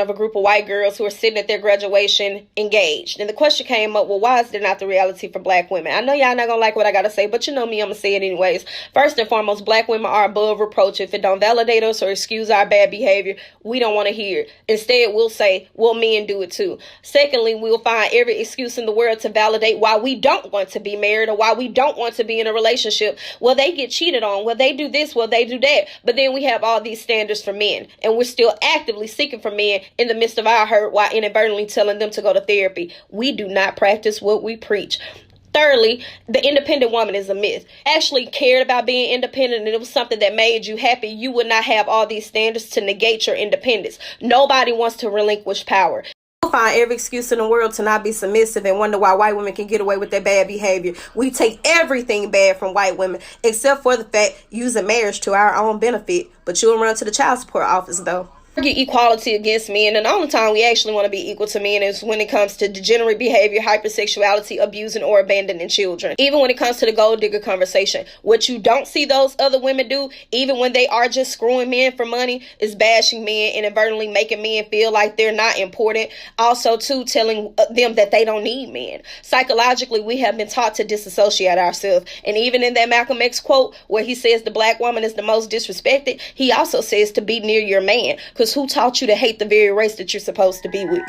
of a group of white girls who are sitting at their graduation engaged. And the question came up, well, why is there not the reality for black women? I know y'all not gonna like what I gotta say, but you know me, I'm gonna say it anyways. First and foremost, black women are above reproach. If it don't validate us or excuse our bad behavior, we don't want to hear it. Instead, we'll say, well, men do it too. Secondly, we'll find every excuse in the world to validate why we don't want to be married or why we don't want to be in a relationship. Well, they get cheated on. Well, they do this. Well, they do that. But then we have all these standards for men, and we're still actively seeking for men in the midst of our hurt while inadvertently telling them to go to therapy. We do not practice what we preach. Thirdly, the independent woman is a myth. Actually cared about being independent and it was something that made you happy, you would not have all these standards to negate your independence. Nobody wants to relinquish power. You'll find every excuse in the world to not be submissive and wonder why white women can get away with their bad behavior. We take everything bad from white women except for the fact using marriage to our own benefit. But you'll run to the child support office though. Get equality against men, and the only time we actually want to be equal to men is when it comes to degenerate behavior, hypersexuality, abusing or abandoning children. Even when it comes to the gold digger conversation, what you don't see those other women do, even when they are just screwing men for money, is bashing men, inadvertently making men feel like they're not important. Also, too, telling them that they don't need men. Psychologically, we have been taught to disassociate ourselves, and even in that Malcolm X quote where he says the black woman is the most disrespected, he also says to be near your man. Because who taught you to hate the very race that you're supposed to be with?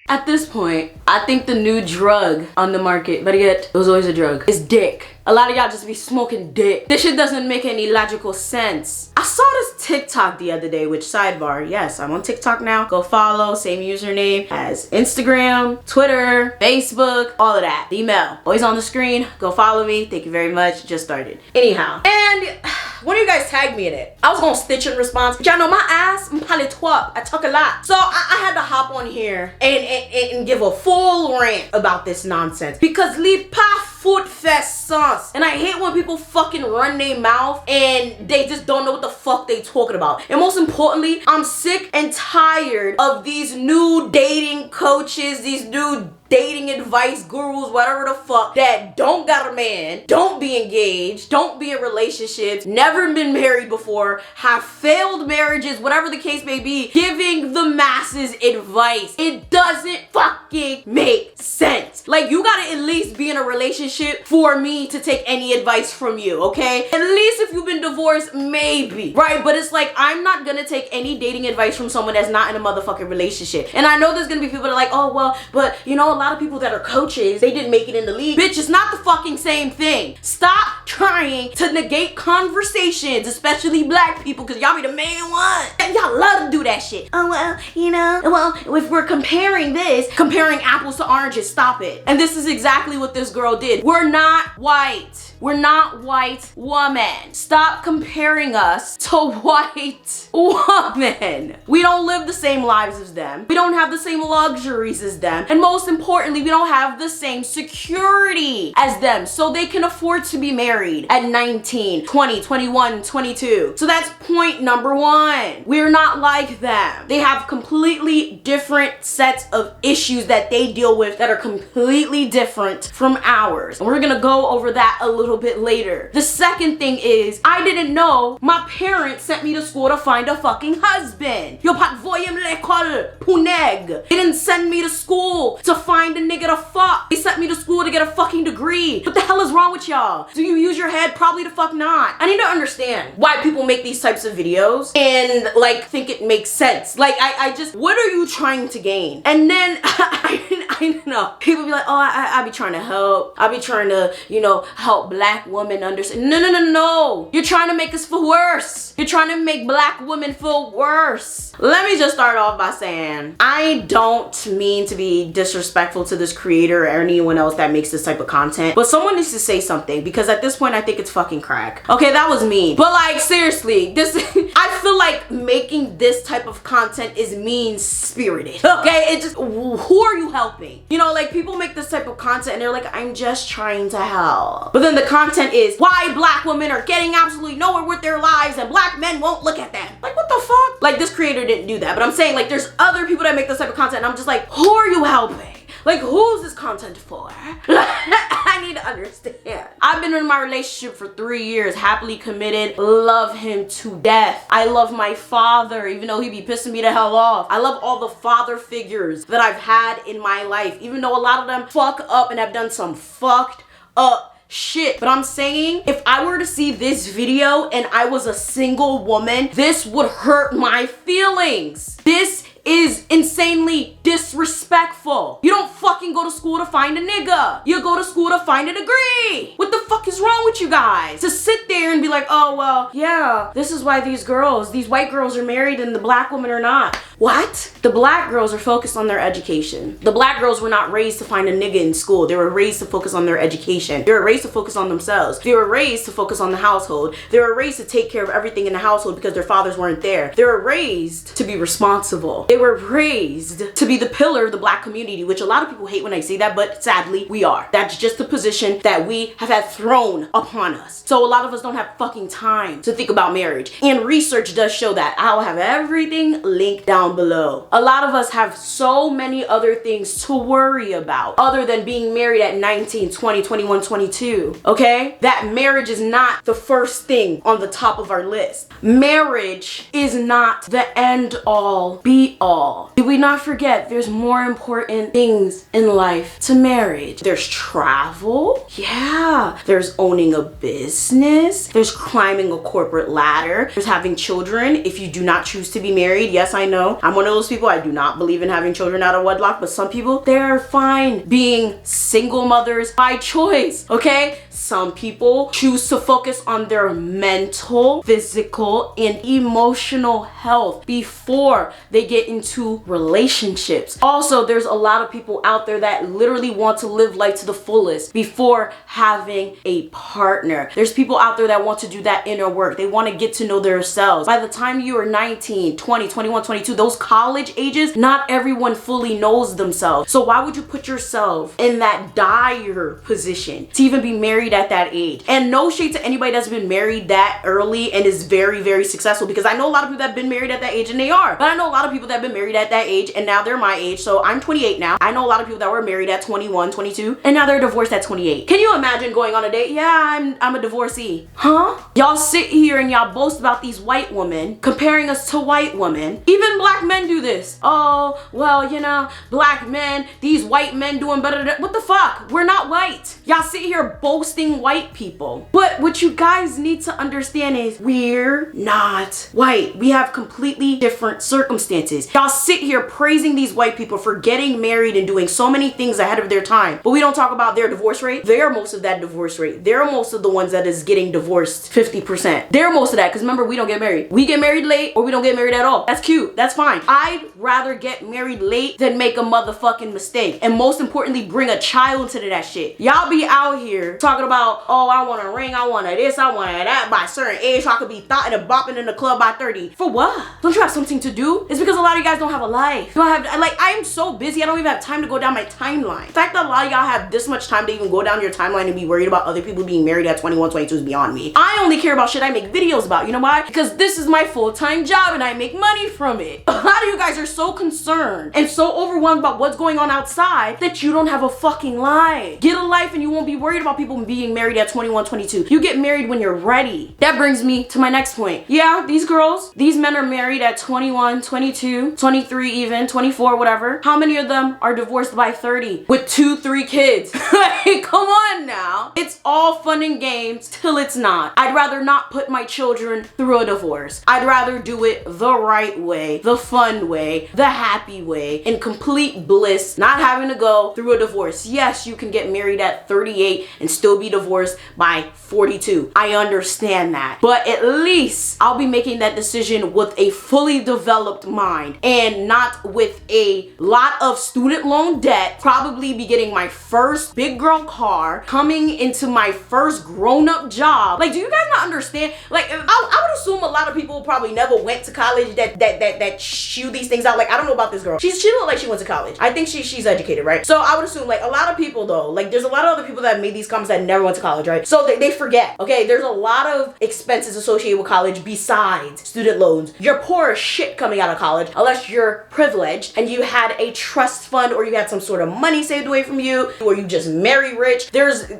At this point, I think the new drug on the market, but yet it was always a drug, is dick. A lot of y'all just be smoking dick. This shit doesn't make any logical sense. I saw this TikTok the other day, which sidebar, yes, I'm on TikTok now. Go follow, same username as Instagram, Twitter, Facebook, all of that. The email, always on the screen. Go follow me. Thank you very much. Just started. Anyhow, and one of you guys tagged me in it. I was gonna stitch in response. Y'all know my ass, I'm polytwap. I talk a lot. So I had to hop on here and give a full rant about this nonsense. Because leave pa foot fest sauce. And I hate when people fucking run their mouth and they just don't know what the fuck they talking about. And most importantly, I'm sick and tired of these new dating coaches, these new dating advice gurus, whatever the fuck, that don't got a man, don't be engaged, don't be in relationships, never been married before, have failed marriages, whatever the case may be, giving the masses advice. It doesn't fucking make sense. Like, you gotta at least be in a relationship for me to take any advice from you, okay? At least if you've been divorced, maybe, right? But it's like, I'm not gonna take any dating advice from someone that's not in a motherfucking relationship. And I know there's gonna be people that are like, oh, well, but you know, a lot of people that are coaches, they didn't make it in the league. Bitch, it's not the fucking same thing. Stop trying to negate conversations, especially black people, because y'all be the main ones. And y'all love to do that shit. Oh, well, you know, well, if we're comparing apples to oranges, stop it. And this is exactly what this girl did. We're not white. We're not white women. Stop comparing us to white women. We don't live the same lives as them. We don't have the same luxuries as them. And most importantly, we don't have the same security as them. So they can afford to be married at 19, 20, 21, 22. So that's point number one. We're not like them. They have completely different sets of issues that they deal with that are completely different from ours. And we're gonna go over that a little bit later. The second thing is, I didn't know my parents sent me to school to find a fucking husband. Yo pat voyem l'école, puneg. They didn't send me to school to find a nigga to fuck. They sent me to school to get a fucking degree. What the hell is wrong with y'all? Do you use your head? Probably the fuck not. I need to understand why people make these types of videos and like think it makes sense. Like I just, what are you trying to gain? And then I know people be like, oh, I be trying to help. I be trying to, you know, help black women understand. No. You're trying to make us feel worse. You're trying to make black women feel worse. Let me just start off by saying, I don't mean to be disrespectful to this creator or anyone else that makes this type of content, but someone needs to say something, because at this point I think it's fucking crack. Okay, that was mean, but like seriously, this I feel like making this type of content is mean spirited. Okay, it just, who are you helping? You know, like people make this type of content and they're like, I'm just trying to help, but then the content is why black women are getting absolutely nowhere with their lives and black men won't look at them. Like, what the fuck? Like, this creator didn't do that, but I'm saying like there's other people that make this type of content and I'm just like, who are you helping? Like, who's this content for? I need to understand. I've been in my relationship for 3 years, happily committed, love him to death. I love my father, even though he be pissing me the hell off. I love all the father figures that I've had in my life, even though a lot of them fuck up and have done some fucked up shit. But I'm saying, if I were to see this video and I was a single woman, this would hurt my feelings. This is insanely disrespectful. You don't fucking go to school to find a nigga. You go to school to find a degree. What the fuck is wrong with you guys? To sit there and be like, oh, well, yeah, this is why these white girls are married and the black women are not. What? The black girls are focused on their education. The black girls were not raised to find a nigga in school. They were raised to focus on their education. They were raised to focus on themselves. They were raised to focus on the household. They were raised to take care of everything in the household because their fathers weren't there. They were raised to be responsible. They were raised to be the pillar of the black community, which a lot of people hate when I say that, but sadly we are. That's just the position that we have had thrown upon us. So a lot of us don't have fucking time to think about marriage. And research does show that. I'll have everything linked down below. A lot of us have so many other things to worry about other than being married at 19, 20, 21, 22. Okay? That marriage is not the first thing on the top of our list. Marriage is not the end all be all. Did we not forget there's more important things in life to marriage? There's travel. Yeah. There's owning a business. There's climbing a corporate ladder. There's having children if you do not choose to be married. Yes, I know. I'm one of those people. I do not believe in having children out of wedlock, but some people, they're fine being single mothers by choice. Okay? Some people choose to focus on their mental, physical, and emotional health before they get into relationships. Also, there's a lot of people out there that literally want to live life to the fullest before having a partner. There's people out there that want to do that inner work. They want to get to know themselves. By the time you are 19, 20, 21, 22, those college ages, not everyone fully knows themselves. So why would you put yourself in that dire position to even be married at that age? And no shade to anybody that's been married that early and is very, very successful, because I know a lot of people that have been married at that age and they are. But I know a lot of people that have been married at that age and now they're my age. So I'm 28 now. I know a lot of people that were married at 21, 22 and now they're divorced at 28. Can you imagine going on a date? Yeah, I'm a divorcee. Huh? Y'all sit here and y'all boast about these white women, comparing us to white women. Even black men do this. Oh, well, you know, black men, these white men doing better than, what the fuck? We're not white. Y'all sit here boasting white people. But what you guys need to understand is we're not white. We have completely different circumstances. Y'all sit here praising these white people for getting married and doing so many things ahead of their time, but we don't talk about their divorce rate. They're most of that divorce rate. They're most of the ones that is getting divorced 50%. They're most of that, because remember, we don't get married. We get married late or we don't get married at all. That's cute. That's fine. I'd rather get married late than make a motherfucking mistake. And most importantly, bring a child into that shit. Y'all be out here talking about, oh, I want a ring, I want a this, I want a that by a certain age so I could be thotting and bopping in the club by 30. For what? Don't you have something to do? It's because a lot of you guys don't have a life. You don't have, like, I'm so busy, I don't even have time to go down my timeline. The fact that a lot of y'all have this much time to even go down your timeline and be worried about other people being married at 21, 22 is beyond me. I only care about shit I make videos about. You know why? Because this is my full-time job and I make money from it. A lot of you guys are so concerned and so overwhelmed about what's going on outside that you don't have a fucking life. Get a life and you won't be worried about people being married at 21, 22. You get married when you're ready. That brings me to my next point. Yeah, these girls, these men are married at 21, 22, 23 even, 24, whatever. How many of them are divorced by 30 with 2, 3 kids? Like, come on now. It's all fun and games till it's not. I'd rather not put my children through a divorce. I'd rather do it the right way, the fun way, the happy way, in complete bliss, not having to go through a divorce. Yes, you can get married at 38 and still be divorced by 42. I understand that. But at least I'll be making that decision with a fully developed mind and not with a lot of student loan debt, probably be getting my first big girl car, coming into my first grown-up job. Like, do you guys not understand? Like, I would assume a lot of people probably never went to college that chew these things out. Like, I don't know about this girl. She looked like she went to college. I think she's educated, right? So I would assume, like, a lot of people though, like, there's a lot of other people that made these comments that never went to college, right? So they forget, okay? There's a lot of expenses associated with college besides student loans. You're poor as shit coming out of college unless you're privileged and you had a trust fund or you had some sort of money saved away from you or you just marry rich. There's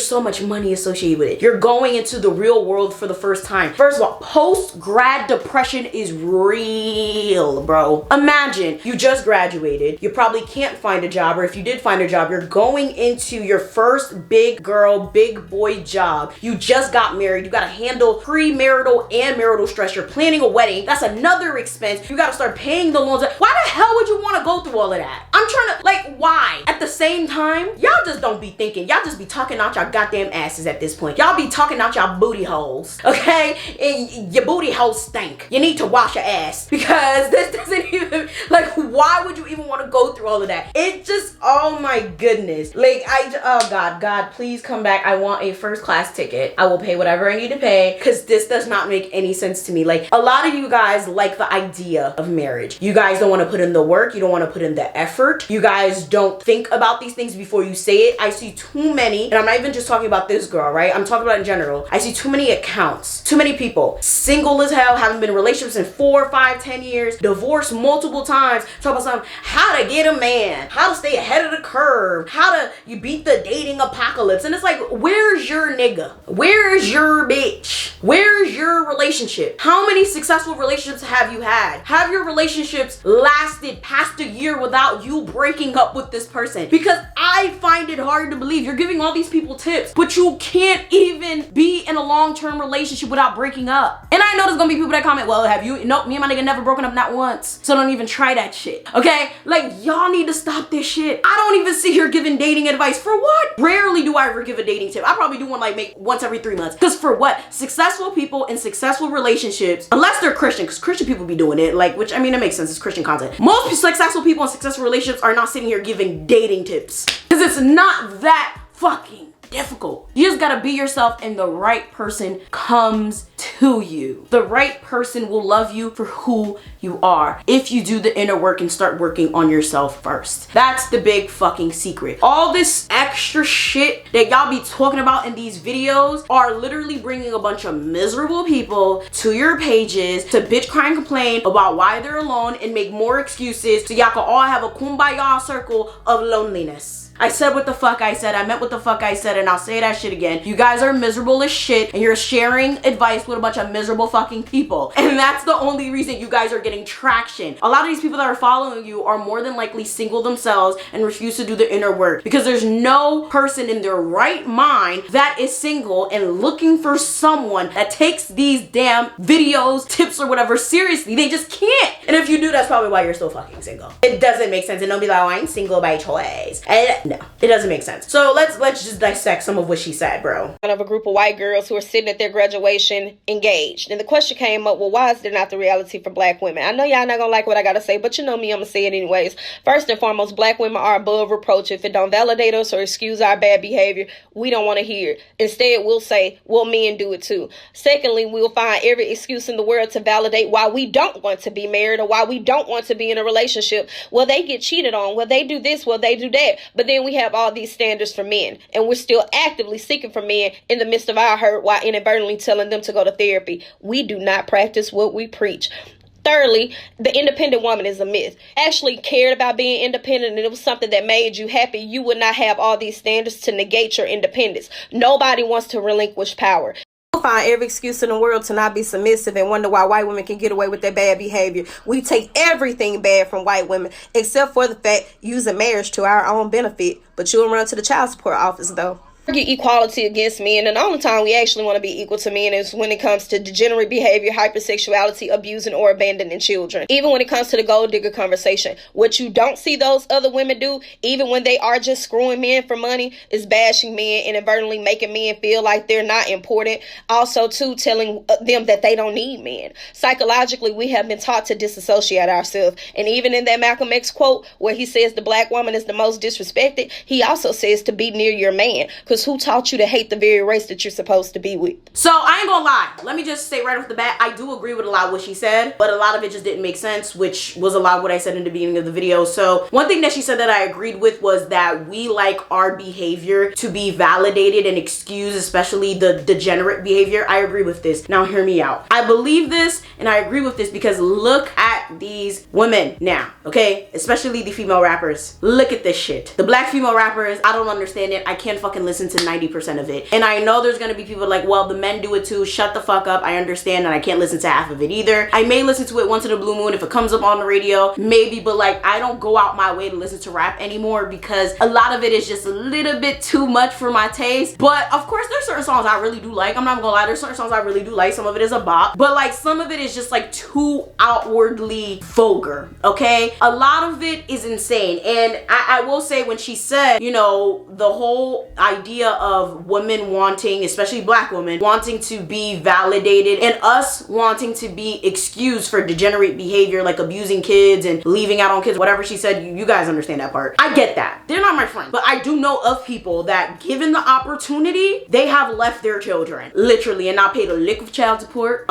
so much money associated with it. You're going into the real world for the first time. First of all, post-grad depression is real, bro. Imagine you just graduated. You probably can't find a job, or if you did find a job, you're going into your first big girl, big boy job. You just got married. You gotta handle premarital and marital stress. You're planning a wedding. That's another expense. You gotta start paying the loans. Why the hell would you want to go through all of that? I'm trying to, like, why? At the same time, y'all just don't be thinking. Y'all just be talking out y'all goddamn asses at this point. Y'all be talking out y'all booty holes, okay? And your booty holes stink. You need to wash your ass because this doesn't even, like, why would you even want to go through all of that? It just, oh my goodness. Like, oh God, please come back. I want a first class ticket. I will pay whatever I need to pay because this does not make any sense to me. Like, a lot of you guys like the idea of marriage. You guys don't want to put in the work. You don't want to put in the effort. You guys don't think about these things before you say it. I see too many, and I'm not even just talking about this girl, right? I'm talking about in general. I see too many accounts, too many people, single as hell, haven't been in relationships in 4, 5, 10 years, divorced multiple times, talk about something, how to get a man, how to stay ahead of the curve, how to you beat the dating apocalypse. And it's like, where's your nigga? Where's your bitch? Where's your relationship? How many successful relationships have you had? Have your relationships lasted past a year without you breaking up with this person? Because I find it hard to believe you're giving all these people tips, but you can't even be in a long-term relationship without breaking up. And I know there's gonna be people that comment, well, have you? Nope, me and my nigga never broken up, not once. So don't even try that shit, okay? Like, y'all need to stop this shit. I don't even sit here giving dating advice. For what? Rarely do I ever give a dating tip. I probably do one like once every 3 months. Because for what? Successful people in successful relationships, unless they're Christian, because Christian people be doing it, like, which, I mean, it makes sense, it's Christian content. Most successful people in successful relationships are not sitting here giving dating tips. Because it's not that fucking difficult. You just gotta be yourself and the right person comes to you. The right person will love you for who you are if you do the inner work and start working on yourself first. That's the big fucking secret. All this extra shit that y'all be talking about in these videos are literally bringing a bunch of miserable people to your pages to bitch, cry, and complain about why they're alone and make more excuses so y'all can all have a kumbaya circle of loneliness. I said what the fuck I said, I meant what the fuck I said, and I'll say that shit again. You guys are miserable as shit, and you're sharing advice with a bunch of miserable fucking people. And that's the only reason you guys are getting traction. A lot of these people that are following you are more than likely single themselves and refuse to do the inner work. Because there's no person in their right mind that is single and looking for someone that takes these damn videos, tips, or whatever seriously. They just can't. And if you do, that's probably why you're still fucking single. It doesn't make sense. And don't be like, oh, I'm single by choice. And no, it doesn't make sense. So let's just dissect some of what she said, bro. Of a group of white girls who are sitting at their graduation engaged. And the question came up, well, why is there not the reality for black women? I know y'all not gonna like what I gotta say, but you know me, I'm gonna say it anyways. First and foremost, black women are above reproach. If it don't validate us or excuse our bad behavior, we don't want to hear it. Instead, we'll say, well, men do it too. Secondly, we'll find every excuse in the world to validate why we don't want to be married or why we don't want to be in a relationship. Well, they get cheated on. Well, they do this. Well, they do that. But then we have all these standards for men, and we're still actively seeking for men in the midst of our hurt while inadvertently telling them to go to therapy. We do not practice what we preach. Thirdly, the independent woman is a myth. Actually cared about being independent and it was something that made you happy, you would not have all these standards to negate your independence. Nobody wants to relinquish power. Find every excuse in the world to not be submissive and wonder why white women can get away with their bad behavior. We take everything bad from white women except for the fact using marriage to our own benefit. But you'll run to the child support office though. argue equality against men, and the only time we actually want to be equal to men is when it comes to degenerate behavior, hypersexuality, abusing or abandoning children. Even when it comes to the gold digger conversation, what you don't see those other women do, even when they are just screwing men for money, is bashing men and inadvertently making men feel like they're not important. Also, too, telling them that they don't need men. Psychologically, we have been taught to disassociate ourselves, and even in that Malcolm X quote where he says the black woman is the most disrespected, he also says to be near your man, because who taught you to hate the very race that you're supposed to be with? So I ain't gonna lie, let me just say right off the bat, I do agree with a lot of what she said, but a lot of it just didn't make sense, which was a lot of what I said in the beginning of the video. So one thing that she said that I agreed with was that we like our behavior to be validated and excused, especially the degenerate behavior. I agree with this. Now hear me out. I believe this and I agree with this because look at these women now, okay? Especially the female rappers. Look at this shit. The black female rappers, I don't understand it. I can't fucking listen to 90% of it. And I know there's gonna be people like, well, the men do it too. Shut the fuck up. I understand, and I can't listen to half of it either. I may listen to it once in a blue moon if it comes up on the radio, maybe, but like I don't go out my way to listen to rap anymore because a lot of it is just a little bit too much for my taste. But of course there's certain songs I really do like. I'm not gonna lie, there's certain songs I really do like. Some of it is a bop, but like some of it is just like too outwardly vulgar, okay? A lot of it is insane. And I will say, when she said, you know, the whole idea of women wanting, especially black women, wanting to be validated and us wanting to be excused for degenerate behavior like abusing kids and leaving out on kids, whatever she said, you guys understand that part. I get that. They're not my friend, but I do know of people that given the opportunity, they have left their children, literally, and not paid a lick of child support.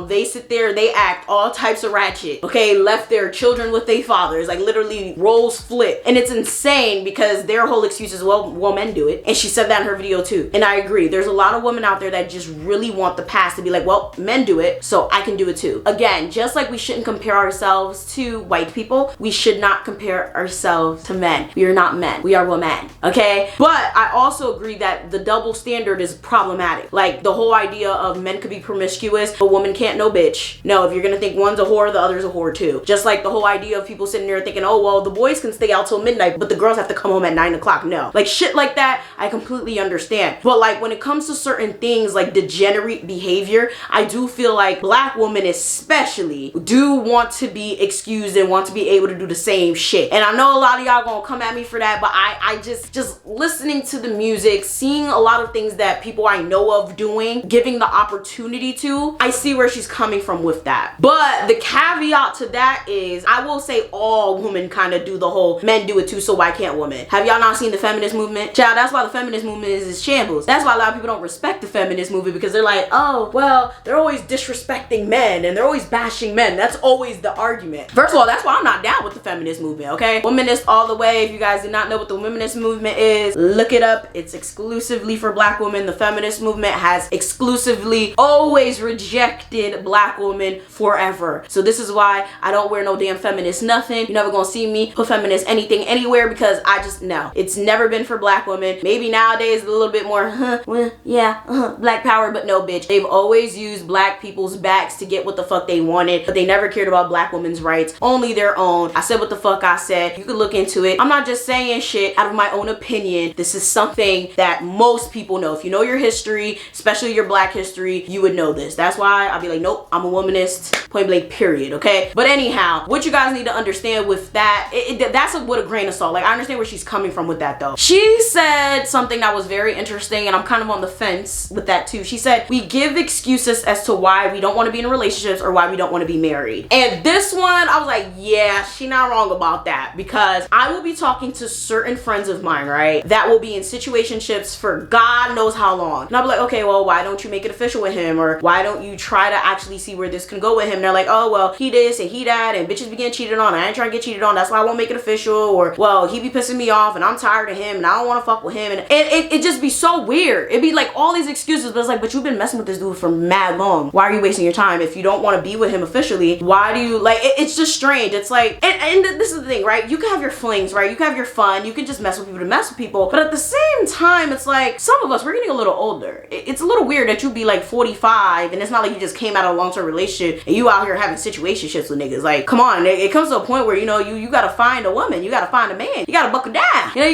They sit there, they act all types of ratchet, okay? Left their children with their fathers, like literally roles flip. And it's insane because their whole excuse is, well, men do it. And she said that in her video too. And I agree. There's a lot of women out there that just really want the past to be like, well, men do it, so I can do it too. Again, just like we shouldn't compare ourselves to white people, we should not compare ourselves to men. We are not men. We are women, okay? But I also agree that the double standard is problematic. Like the whole idea of men could be promiscuous, but women can't, no bitch. No, if you're gonna think one's a whore, the other's a whore too. Just like the whole idea of people sitting there thinking, oh, well, the boys can stay out till midnight, but the girls have to come home at 9 o'clock. No, like shit like that, I completely understand. But like when it comes to certain things like degenerate behavior, I do feel like black women especially do want to be excused and want to be able to do the same shit. And I know a lot of y'all gonna come at me for that, but I just listening to the music, seeing a lot of things that people I know of doing, giving the opportunity to, I see where she's coming from with that. But the caveat to that is, I will say all women kind of do the whole men do it too, so why can't women? Have y'all not seen the feminist movement? Child, that's why the feminist movement is shambles. That's why a lot of people don't respect the feminist movement, because they're like, oh, well, they're always disrespecting men and they're always bashing men. That's always the argument. First of all, that's why I'm not down with the feminist movement, okay? Womanist all the way. If you guys did not know what the womanist movement is, look it up. It's exclusively for black women. The feminist movement has exclusively always rejected black women forever. So this is why I don't wear no damn feminist nothing. You're never gonna see me put feminist anything anywhere, because I just know it's never been for black women. Maybe nowadays a little bit more, black power, but no, bitch. They've always used black people's backs to get what the fuck they wanted, but they never cared about black women's rights, only their own. I said what the fuck I said. You could look into it. I'm not just saying shit out of my own opinion. This is something that most people know. If you know your history, especially your black history, you would know this. That's why I'll be like, nope, I'm a womanist, point blank, period, okay? But anyhow, what you guys need to understand with that, that's with a grain of salt. Like, I understand where she's coming from with that though. She said something that was very interesting, and I'm kind of on the fence with that too. She said, we give excuses as to why we don't want to be in relationships or why we don't want to be married. And this one, I was like, yeah, she not wrong about that, because I will be talking to certain friends of mine, right, that will be in situationships for God knows how long. And I'll be like, okay, well, why don't you make it official with him? Or why don't you try to actually see where this can go with him? And they're like, oh, well, he this and he that, and bitches be getting cheated on. I ain't trying to get cheated on. That's why I won't make it official. Or, well, he be pissing me off and I'm tired of him and I don't want to fuck with him. And it just be so weird. It'd be like all these excuses, but it's like, but you've been messing with this dude for mad long. Why are you wasting your time? If you don't want to be with him officially, why do you, like, it's just strange. It's like, and this is the thing, right? You can have your flings, right? You can have your fun. You can just mess with people to mess with people. But at the same time, it's like, some of us, we're getting a little older. It's a little weird that you be like 45 and it's not like you just came out of a long-term relationship and you out here having situationships with niggas. Like, come on. It comes to a point where, you know, you gotta find a woman. You gotta find a man. You gotta buckle down. You know,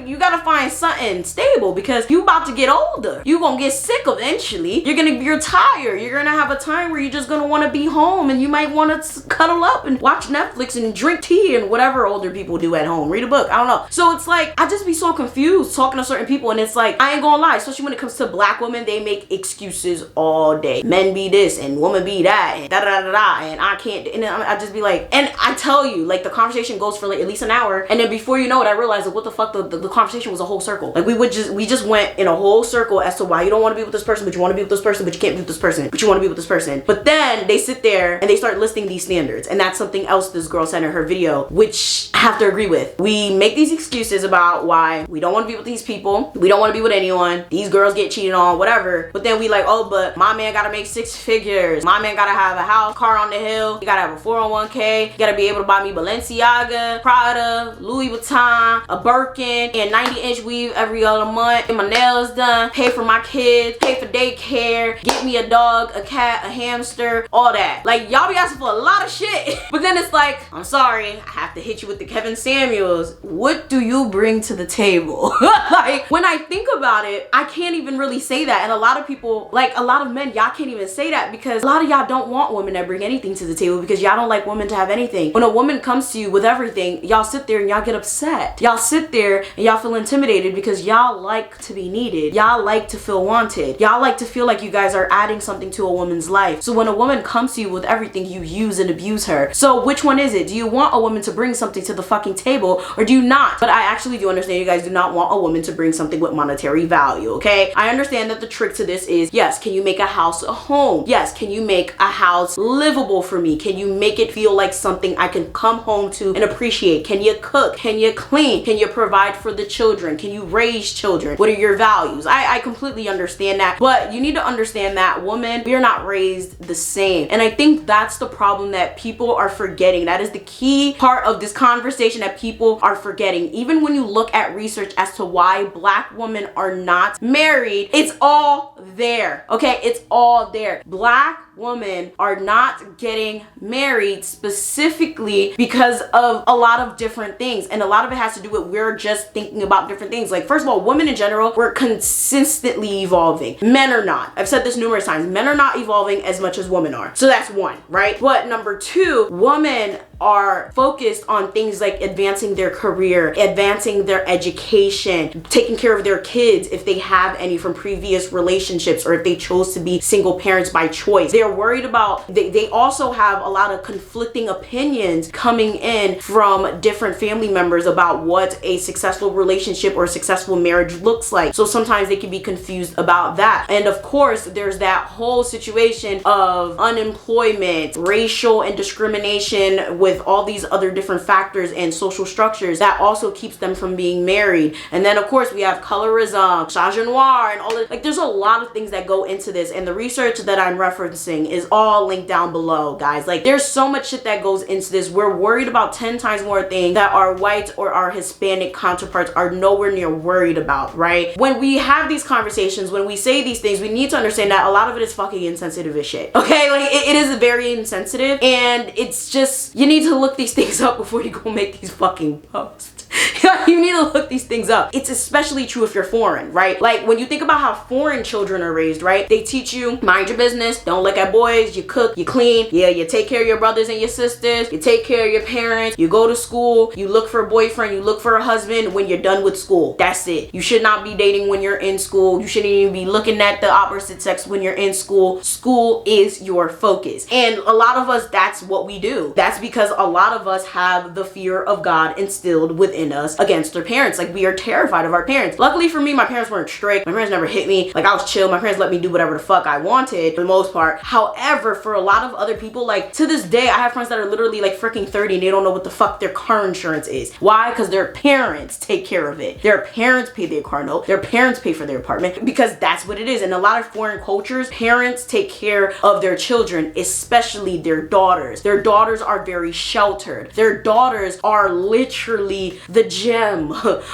you gotta find something stable. table because you about to get older. You gonna get sick eventually. You're tired. You're gonna have a time where you're just gonna want to be home and you might want to cuddle up and watch Netflix and drink tea and whatever older people do at home. Read a book. I don't know. So it's like, I just be so confused talking to certain people, and it's like, I ain't gonna lie, especially when it comes to black women, they make excuses all day. Men be this and women be that and da da da da and I can't, and I just be like, and I tell you, like, the conversation goes for like at least an hour, and then before you know it, I realized that what the fuck, the conversation was a whole circle. Like we just went in a whole circle as to why you don't want to be with this person, but you want to be with this person, but you can't be with this person, but you want to be with this person. But then they sit there and they start listing these standards, and that's something else this girl said in her video, which I have to agree with. We make these excuses about why we don't want to be with these people, we don't want to be with anyone, these girls get cheated on, whatever, but then we like, oh, but my man gotta make 6 figures, my man gotta have a house, car on the hill, you gotta have a 401k, you gotta be able to buy me Balenciaga, Prada, Louis Vuitton, a Birkin, and 90-inch weave every other month, get my nails done, pay for my kids, pay for daycare, get me a dog, a cat, a hamster, all that. Like, y'all be asking for a lot of shit. But then it's like, I'm sorry, I have to hit you with the Kevin Samuels. What do you bring to the table? Like, when I think about it, I can't even really say that. And a lot of people, like a lot of men, y'all can't even say that because a lot of y'all don't want women that bring anything to the table because y'all don't like women to have anything. When a woman comes to you with everything, y'all sit there and y'all get upset. Y'all sit there and y'all feel intimidated because y'all like to be needed. Y'all like to feel wanted. Y'all like to feel like you guys are adding something to a woman's life. So when a woman comes to you with everything, you use and abuse her. So which one is it? Do you want a woman to bring something to the fucking table or do you not? But I actually do understand you guys do not want a woman to bring something with monetary value, okay? I understand that the trick to this is, yes, can you make a house a home? Yes, can you make a house livable for me? Can you make it feel like something I can come home to and appreciate? Can you cook? Can you clean? Can you provide for the children? Can you raise children? What are your values? I completely understand that, but you need to understand that women, we are not raised the same. And I think that's the problem that people are forgetting. That is the key part of this conversation that people are forgetting. Even when you look at research as to why black women are not married, it's all there, okay? It's all there. Black women are not getting married specifically because of a lot of different things, and a lot of it has to do with we're just thinking about different things. Like, first of all, women in general, we're consistently evolving. Men are not. I've said this numerous times. Men are not evolving as much as women are. So that's one, right? But number two, women are focused on things like advancing their career, advancing their education, taking care of their kids if they have any from previous relationships or if they chose to be single parents by choice. They're worried about, they also have a lot of conflicting opinions coming in from different family members about what a successful relationship or a successful marriage looks like. So sometimes they can be confused about that. And of course, there's that whole situation of unemployment, racial and discrimination with all these other different factors and social structures that also keeps them from being married. And then of course we have colorism, changement noir, and all that. Like, there's a lot of things that go into this, and the research that I'm referencing is all linked down below, guys. Like, there's so much shit that goes into this. We're worried about 10 times more things that our white or our Hispanic counterparts are nowhere near worried about, right? When we have these conversations, when we say these things, we need to understand that a lot of it is fucking insensitive as shit, okay? Like, it is very insensitive, and it's just, you need to look these things up before you go make these fucking posts. You need to look these things up. It's especially true if you're foreign, right? Like, when you think about how foreign children are raised, right? They teach you, mind your business, don't look at boys, you cook, you clean, yeah, you take care of your brothers and your sisters, you take care of your parents, you go to school, you look for a boyfriend, you look for a husband when you're done with school. That's it. You should not be dating when you're in school. You shouldn't even be looking at the opposite sex when you're in school. School is your focus. And a lot of us, that's what we do. That's because a lot of us have the fear of God instilled within us against our parents. Like, we are terrified of our parents. Luckily for me, my parents weren't strict. My parents never hit me. Like, I was chill. My parents let me do whatever the fuck I wanted for the most part. However, for a lot of other people, like, to this day, I have friends that are literally like freaking 30 and they don't know what the fuck their car insurance is. Why? Because their parents take care of it. Their parents pay their car note. Their parents pay for their apartment, because that's what it is. In a lot of foreign cultures, parents take care of their children, especially their daughters. Their daughters are very sheltered. Their daughters are literally the gem,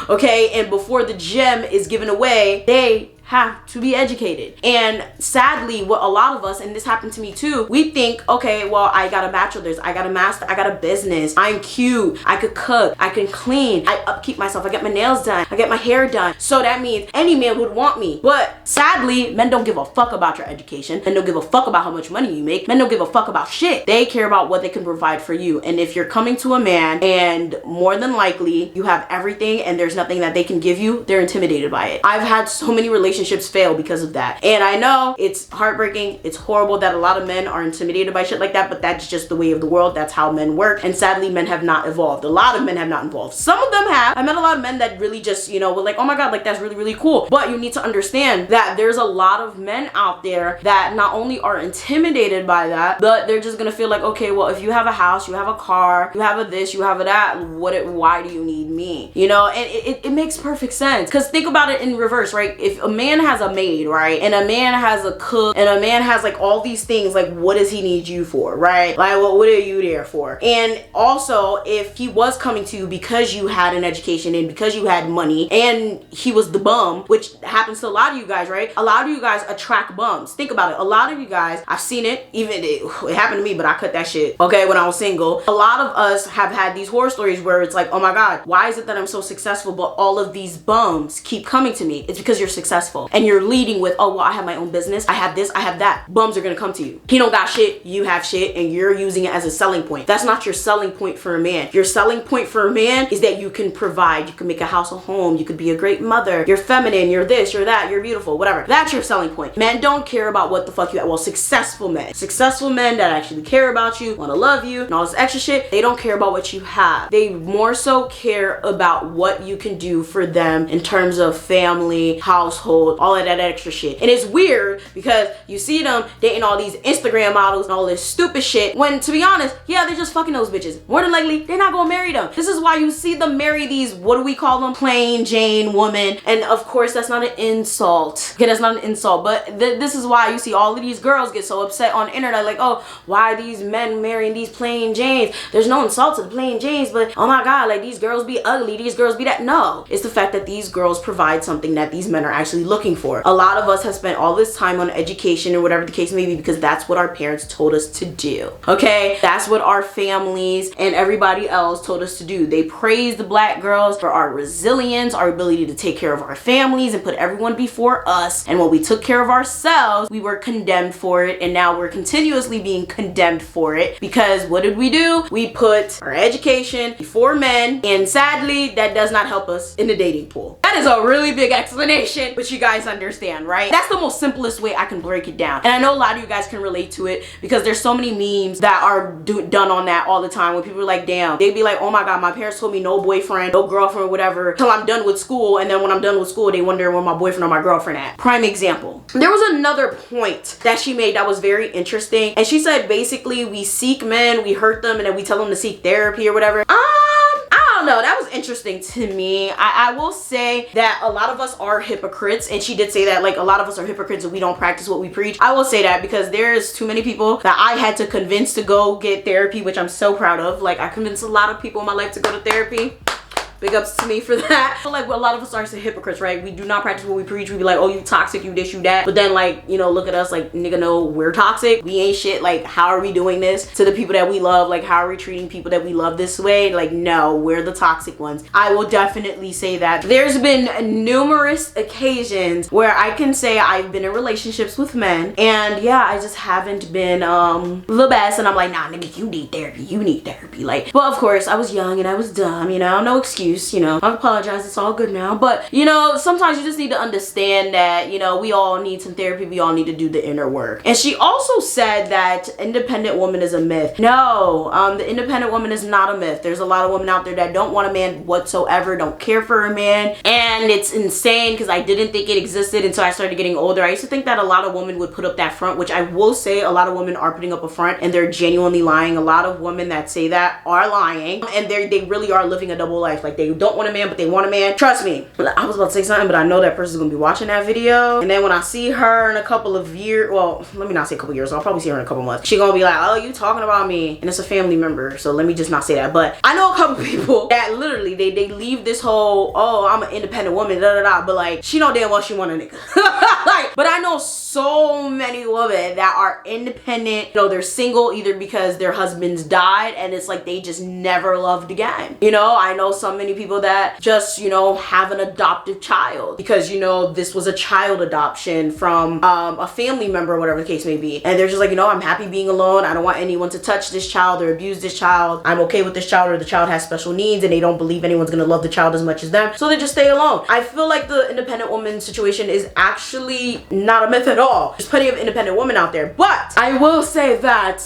okay? And before the gem is given away, they have to be educated. And sadly, what a lot of us, and this happened to me too, we think, okay, well, I got a bachelor's, I got a master, I got a business, I'm cute, I could cook, I can clean, I upkeep myself, I get my nails done, I get my hair done, so that means any man would want me. But sadly, men don't give a fuck about your education, men don't give a fuck about how much money you make, men don't give a fuck about shit. They care about what they can provide for you. And if you're coming to a man and more than likely you have everything and there's nothing that they can give you, they're intimidated by it. I've had so many relationships fail because of that. And I know it's heartbreaking, it's horrible that a lot of men are intimidated by shit like that, but that's just the way of the world. That's how men work. And sadly, men have not evolved. A lot of men have not evolved. Some of them have. I met a lot of men that really just, you know, were like, oh my God, like that's really, really cool. But you need to understand that there's a lot of men out there that not only are intimidated by that, but they're just gonna feel like, okay, well, if you have a house, you have a car, you have a this, you have a that, why do you need me? You know, and it makes perfect sense. Because think about it in reverse, right? If a man has a maid, right, and a man has a cook, and a man has like all these things, like what does he need you for, right? Like, well, what are you there for? And also, if he was coming to you because you had an education and because you had money and he was the bum, which happens to a lot of you guys, right? A lot of you guys attract bums. Think about it. A lot of you guys, I've seen it, even it happened to me, but I cut that shit, okay, when I was single. A lot of us have had these horror stories where it's like, oh my God, why is it that I'm so successful, but all of these bums keep coming to me? It's because you're successful and you're leading with, oh, well, I have my own business, I have this, I have that. Bums are gonna come to you. He don't got shit, you have shit, and you're using it as a selling point. That's not your selling point for a man. Your selling point for a man is that you can provide, you can make a house a home, you could be a great mother, you're feminine, you're this, you're that, you're beautiful, whatever. That's your selling point. Men don't care about what the fuck you have. Well, successful men that actually care about you, want to love you, and all this extra shit, they don't care about what you have. They more so care about what you can do for them in terms of family, household, all of that extra shit. And it's weird because you see them dating all these Instagram models and all this stupid shit, when to be honest, yeah, they're just fucking those bitches. More than likely, they're not gonna marry them. This is why you see them marry these, what do we call them, plain Jane woman. And of course, that's not an insult. Okay, that's not an insult, but this is why you see all of these girls get so upset on the internet, like, oh, why are these men marrying these plain Janes? There's no insult to the plain Janes, but oh my God, like these girls be ugly, these girls be that. No, it's the fact that these girls provide something that these men are actually looking for. A lot of us have spent all this time on education or whatever the case may be because that's what our parents told us to do. Okay, that's what our families and everybody else told us to do. They praised the black girls for our resilience, our ability to take care of our families and put everyone before us. And when we took care of ourselves, we were condemned for it, and now we're continuously being condemned for it because what did we do? We put our education before men, and sadly, that does not help us in the dating pool. That is a really big explanation, but you guys understand, right? That's the most simplest way I can break it down. And I know a lot of you guys can relate to it because there's so many memes that are done on that all the time when people are like, damn, they'd be like, oh my God, my parents told me no boyfriend, no girlfriend, whatever, till I'm done with school. And then when I'm done with school, they wonder where my boyfriend or my girlfriend at. Prime example. There was another point that she made that was very interesting. And she said, basically, we seek men, we hurt them, and then we tell them to seek therapy or whatever. I don't know, that was interesting to me. I will say that a lot of us are hypocrites, and she did say that, like, a lot of us are hypocrites and we don't practice what we preach. I will say that because there's too many people that I had to convince to go get therapy, which I'm so proud of. Like, I convinced a lot of people in my life to go to therapy. Big ups to me for that. But like, well, a lot of us are hypocrites, right? We do not practice what we preach. We be like, oh, you toxic, you this, you that. But then, like, you know, look at us, like, nigga, no, we're toxic. We ain't shit. Like, how are we doing this to the people that we love? Like, how are we treating people that we love this way? Like, no, we're the toxic ones. I will definitely say that. There's been numerous occasions where I can say I've been in relationships with men, and yeah, I just haven't been the best. And I'm like, nah, nigga, you need therapy. You need therapy. Like, well, of course, I was young and I was dumb, you know, no excuse. You know, I apologize, it's all good now. But you know, sometimes you just need to understand that, you know, we all need some therapy, we all need to do the inner work. And she also said that independent woman is a myth. No, the independent woman is not a myth. There's a lot of women out there that don't want a man whatsoever, don't care for a man, and it's insane because I didn't think it existed until I started getting older. I used to think that a lot of women would put up that front, which I will say a lot of women are putting up a front and they're genuinely lying. A lot of women that say that are lying, and they really are living a double life. Like, they they don't want a man, but they want a man. Trust me, I was about to say something, but I know that person's gonna be watching that video. And then when I see her in a couple of years, well, let me not say a couple of years, I'll probably see her in a couple months. She gonna be like, oh, you talking about me? And it's a family member, so let me just not say that. But I know a couple people that literally, they leave this whole, oh, I'm an independent woman, da da da, but like, she know damn well she want a nigga. Like, but I know so many women that are independent, you know, they're single either because their husbands died and it's like they just never loved again. You know, I know so many people that just, you know, have an adoptive child because, you know, this was a child adoption from a family member or whatever the case may be. And they're just like, you know, I'm happy being alone. I don't want anyone to touch this child or abuse this child. I'm okay with this child, or the child has special needs and they don't believe anyone's gonna love the child as much as them. So they just stay alone. I feel like the independent woman situation is actually not a myth at all. There's plenty of independent women out there, but I will say that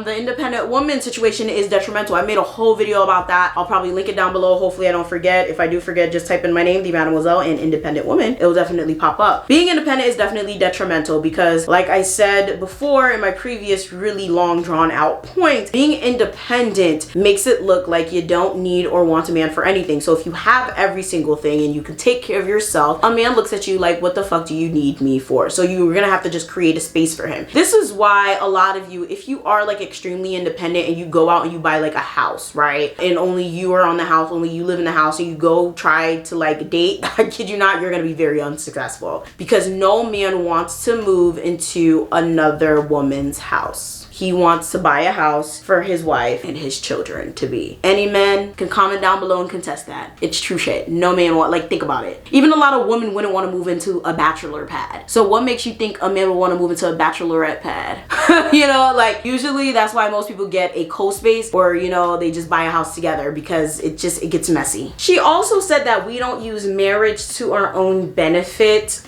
the independent woman situation is detrimental. I made a whole video about that. I'll probably link it down below. Hopefully I don't forget. If I do forget, just type in my name, the Mademoiselle, and independent woman. It will definitely pop up. Being independent is definitely detrimental because, like I said before in my previous really long drawn out point, being independent makes it look like you don't need or want a man for anything. So if you have every single thing and you can take care of yourself, a man looks at you like, what the fuck do you need me for? So you're gonna have to just create a space for him. This is why a lot of you, if you are like extremely independent and you go out and you buy like a house, right? And only you are on the house, only you live in the house, and you go try to like date, I kid you not, you're gonna be very unsuccessful because no man wants to move into another woman's house. He wants to buy a house for his wife and his children to be. Any men can comment down below and contest that. It's true shit. No man want, like, think about it. Even a lot of women wouldn't want to move into a bachelor pad. So what makes you think a man would want to move into a bachelorette pad? You know, like, usually that's why most people get a co-space or, you know, they just buy a house together because it gets messy. She also said that we don't use marriage to our own benefit,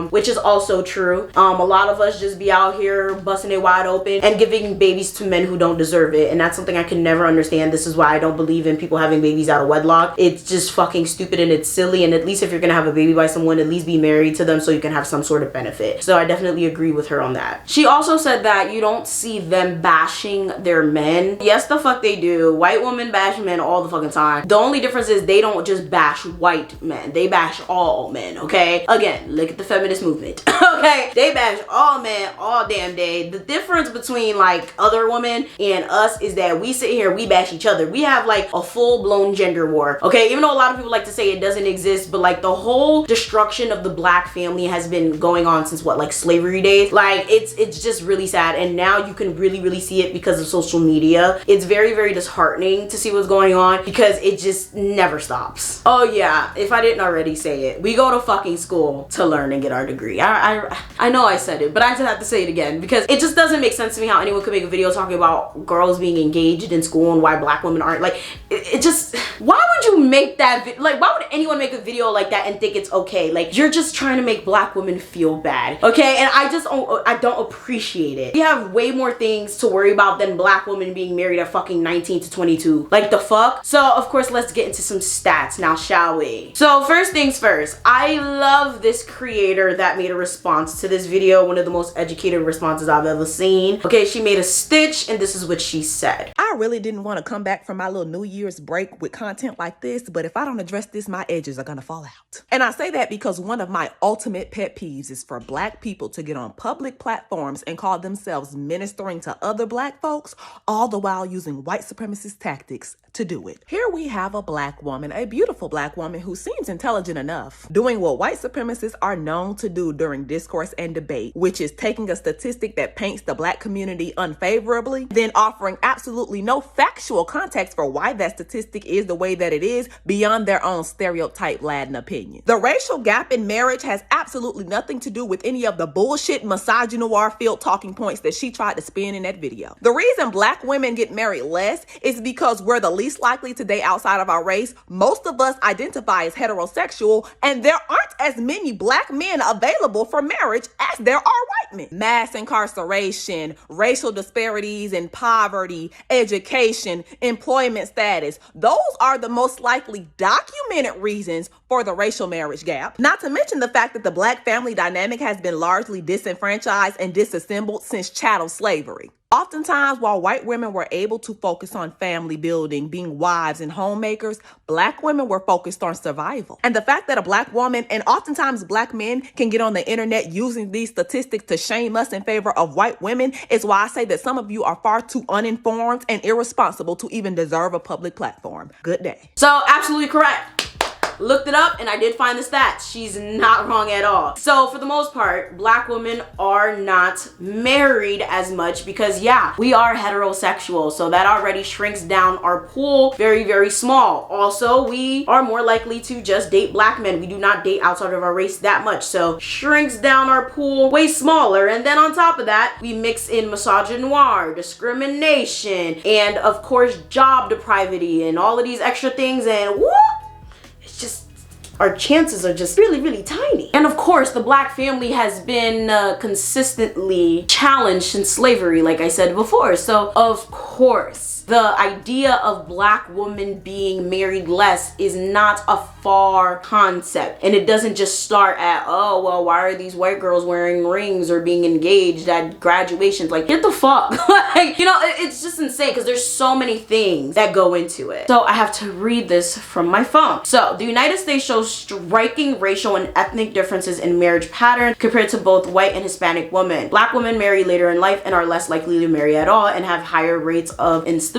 which is also true. A lot of us just be out here busting it wide open and giving babies to men who don't deserve it, and that's something I can never understand. This is why I don't believe in people having babies out of wedlock. It's just fucking stupid and it's silly, and at least if you're gonna have a baby by someone, at least be married to them so you can have some sort of benefit. So I definitely agree with her on that. She also said that you don't see them bashing their men. Yes, the fuck they do. White women bash men all the fucking time. The only difference is they don't just bash white men, they bash all men, okay? Again, look at the feminist movement. Okay, they bash all men all damn day. The difference between like other women and us is that we sit here, we bash each other. We have like a full-blown gender war, okay? Even though a lot of people like to say it doesn't exist, but like the whole destruction of the black family has been going on since what, like slavery days? Like it's just really sad, and now you can really see it because of social media. It's very disheartening to see what's going on because it just never stops. Oh yeah, if I didn't already say it, we go to fucking school to learn and get our degree. I know I said it, but I just have to say it again because it just doesn't make sense to me how anyone could make a video talking about girls being engaged in school and why black women aren't. Like, it just, why would you make that like, why would anyone make a video like that and think it's okay? Like, you're just trying to make black women feel bad, okay? And I don't appreciate it. We have way more things to worry about than black women being married at fucking 19 to 22. Like, the fuck? So of course, let's get into some stats now, shall we? So first things first, I love this creator that made a response to this video, one of the most educated responses I've ever seen. Okay, she made a stitch and this is what she said. I really didn't want to come back from my little New Year's break with content like this, but if I don't address this, my edges are gonna fall out. And I say that because one of my ultimate pet peeves is for black people to get on public platforms and call themselves ministering to other black folks, all the while using white supremacist tactics to do it. Here we have a black woman, a beautiful black woman who seems intelligent enough, doing what white supremacists are known to do during discourse and debate, which is taking a statistic that paints the black community unfavorably, then offering absolutely no factual context for why that statistic is the way that it is beyond their own stereotype laden opinion. The racial gap in marriage has absolutely nothing to do with any of the bullshit misogynoir filled talking points that she tried to spin in that video. The reason black women get married less is because we're the least likely to date outside of our race. Most of us identify as heterosexual, and there aren't as many black men available for marriage as there are white men. Mass incarceration, racial disparities in poverty, education, employment status, those are the most likely documented reasons for the racial marriage gap. Not to mention the fact that the black family dynamic has been largely disenfranchised and disassembled since chattel slavery. Oftentimes, while white women were able to focus on family building, being wives and homemakers, black women were focused on survival. And the fact that a black woman and oftentimes black men can get on the internet using these statistics to shame us in favor of white women is why I say that some of you are far too uninformed and irresponsible to even deserve a public platform. Good day. So absolutely correct. Looked it up and I did find the stats. She's not wrong at all. So for the most part, black women are not married as much because yeah, we are heterosexual. So that already shrinks down our pool very, very small. Also, we are more likely to just date black men. We do not date outside of our race that much. So shrinks down our pool way smaller. And then on top of that, we mix in misogynoir, discrimination, and of course, job depravity and all of these extra things. And whoop! It's just, our chances are just really, really tiny. And of course, the black family has been consistently challenged since slavery, like I said before. So of course, the idea of black women being married less is not a far concept. And it doesn't just start at, oh, well, why are these white girls wearing rings or being engaged at graduations? Like, get the fuck. Like, you know, it's just insane because there's so many things that go into it. So I have to read this from my phone. So the United States shows striking racial and ethnic differences in marriage patterns compared to both white and Hispanic women. Black women marry later in life and are less likely to marry at all and have higher rates of instability.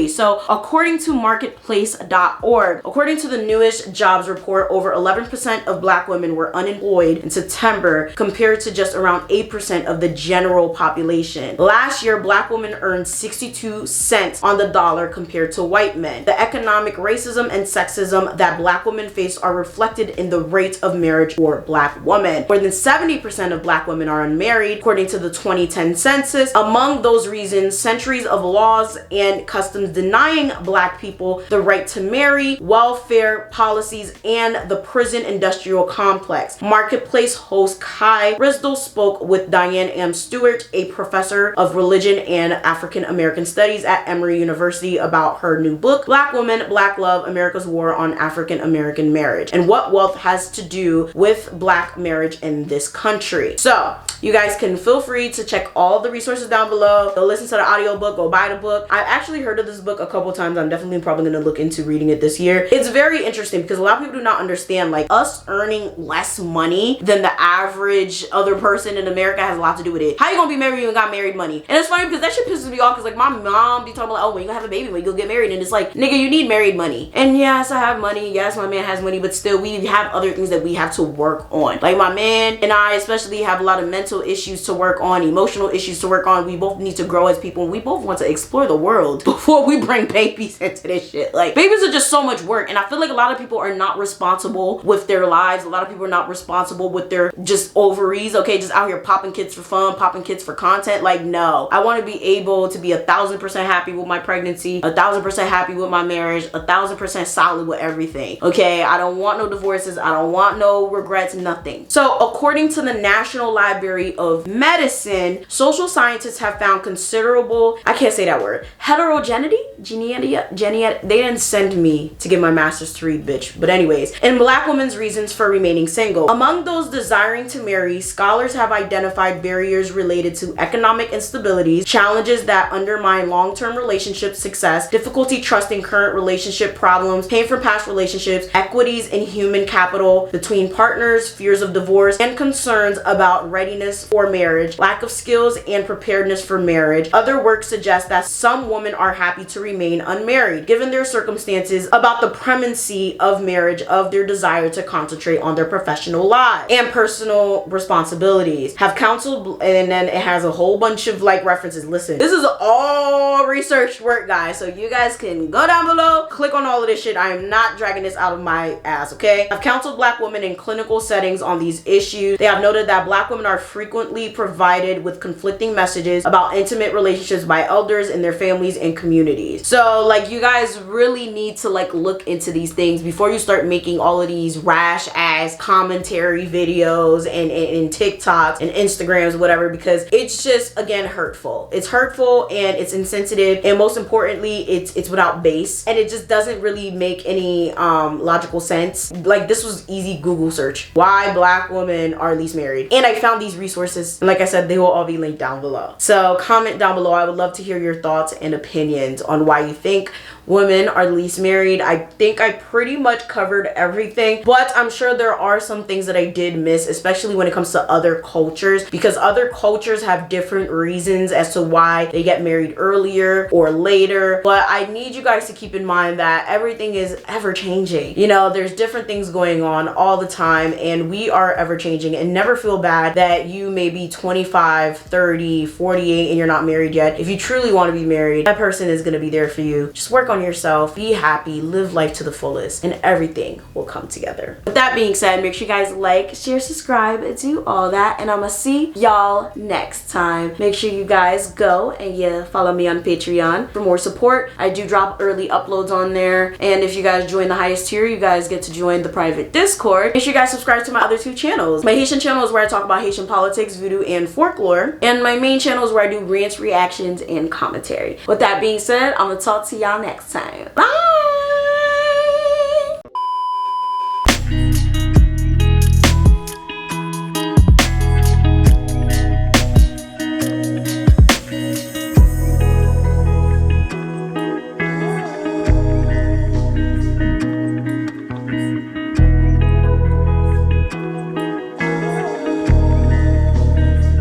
So according to marketplace.org, according to the newest jobs report, over 11% of black women were unemployed in September compared to just around 8% of the general population. Last year, black women earned 62 cents on the dollar compared to white men. The economic racism and sexism that black women face are reflected in the rate of marriage for black women. More than 70% of black women are unmarried, according to the 2010 census. Among those reasons, centuries of laws and customs denying black people the right to marry, welfare policies, and the prison industrial complex. Marketplace host Kai Risdell spoke with Diane M. Stewart, a professor of religion and African American studies at Emory University, about her new book, Black Woman, Black Love, America's War on African American Marriage, and what wealth has to do with black marriage in this country. So you guys can feel free to check all the resources down below. Go listen to the audiobook, go buy the book. I actually heard of this book a couple times. I'm definitely probably going to look into reading it this year. It's very interesting because a lot of people do not understand, like, us earning less money than the average other person in America has a lot to do with it. How you gonna be married when you got married money? And it's funny because that shit pisses me off because, like, my mom be talking about, oh, when you gonna have a baby, when you go get married, and it's like, nigga, you need married money. And yes, I have money. Yes, my man has money, but still we have other things that we have to work on. Like, my man and I especially have a lot of mental issues to work on, emotional issues to work on. We both need to grow as people, and we both want to explore the world before we bring babies into this shit. Like, babies are just so much work, and I feel like a lot of people are not responsible with their lives. A lot of people are not responsible with their just ovaries, okay, just out here popping kids for fun, popping kids for content. Like, no, I want to be able to be 1,000% happy with my pregnancy, 1,000% happy with my marriage, 1,000% solid with everything, okay? I don't want no divorces, I don't want no regrets, nothing. So according to the National Library of Medicine, social scientists have found considerable, I can't say that word, heterogeneity, they didn't send me to get my master's to read, bitch, but anyways, in black women's reasons for remaining single. Among those desiring to marry, scholars have identified barriers related to economic instabilities, challenges that undermine long-term relationship success, difficulty trusting current relationship problems, pain from past relationships, equities in human capital between partners, fears of divorce, and concerns about readiness for marriage, lack of skills and preparedness for marriage. Other work suggests that some women are happy to remain unmarried, given their circumstances, about the primacy of marriage, of their desire to concentrate on their professional lives and personal responsibilities. Have counseled, and then it has a whole bunch of like references. Listen, this is all research work, guys, so you guys can go down below, click on all of this shit. I am not dragging this out of my ass, okay? I've counseled black women in clinical settings on these issues. They have noted that black women are frequently provided with conflicting messages about intimate relationships by elders in their families and communities. So like you guys really need to like look into these things before you start making all of these rash ass commentary videos and TikToks and Instagrams, whatever, because it's just, again, hurtful. It's hurtful and it's insensitive, and most importantly, it's without base, and it just doesn't really make any logical sense. Like, this was easy Google search. Why black women are least married? And I found these resources, and like I said, they will all be linked down below. So comment down below. I would love to hear your thoughts and opinions on why you think women are least married. I think I pretty much covered everything, but I'm sure there are some things that I did miss, especially when it comes to other cultures, because other cultures have different reasons as to why they get married earlier or later. But I need you guys to keep in mind that everything is ever changing. You know, there's different things going on all the time, and we are ever changing. And never feel bad that you may be 25, 30, 48 and you're not married yet. If you truly want to be married, that person is going to be there for you. Just work on yourself, be happy, live life to the fullest, and everything will come together. With that being said, make sure you guys like, share, subscribe, do all that, and I'ma see y'all next time. Make sure you guys go and follow me on Patreon for more support. I do drop early uploads on there, and if you guys join the highest tier, you guys get to join the private Discord. Make sure you guys subscribe to my other 2 channels. My Haitian channel is where I talk about Haitian politics, voodoo, and folklore, and my main channel is where I do rants, reactions, and commentary. With that being said, I'm gonna talk to y'all next time. Bye!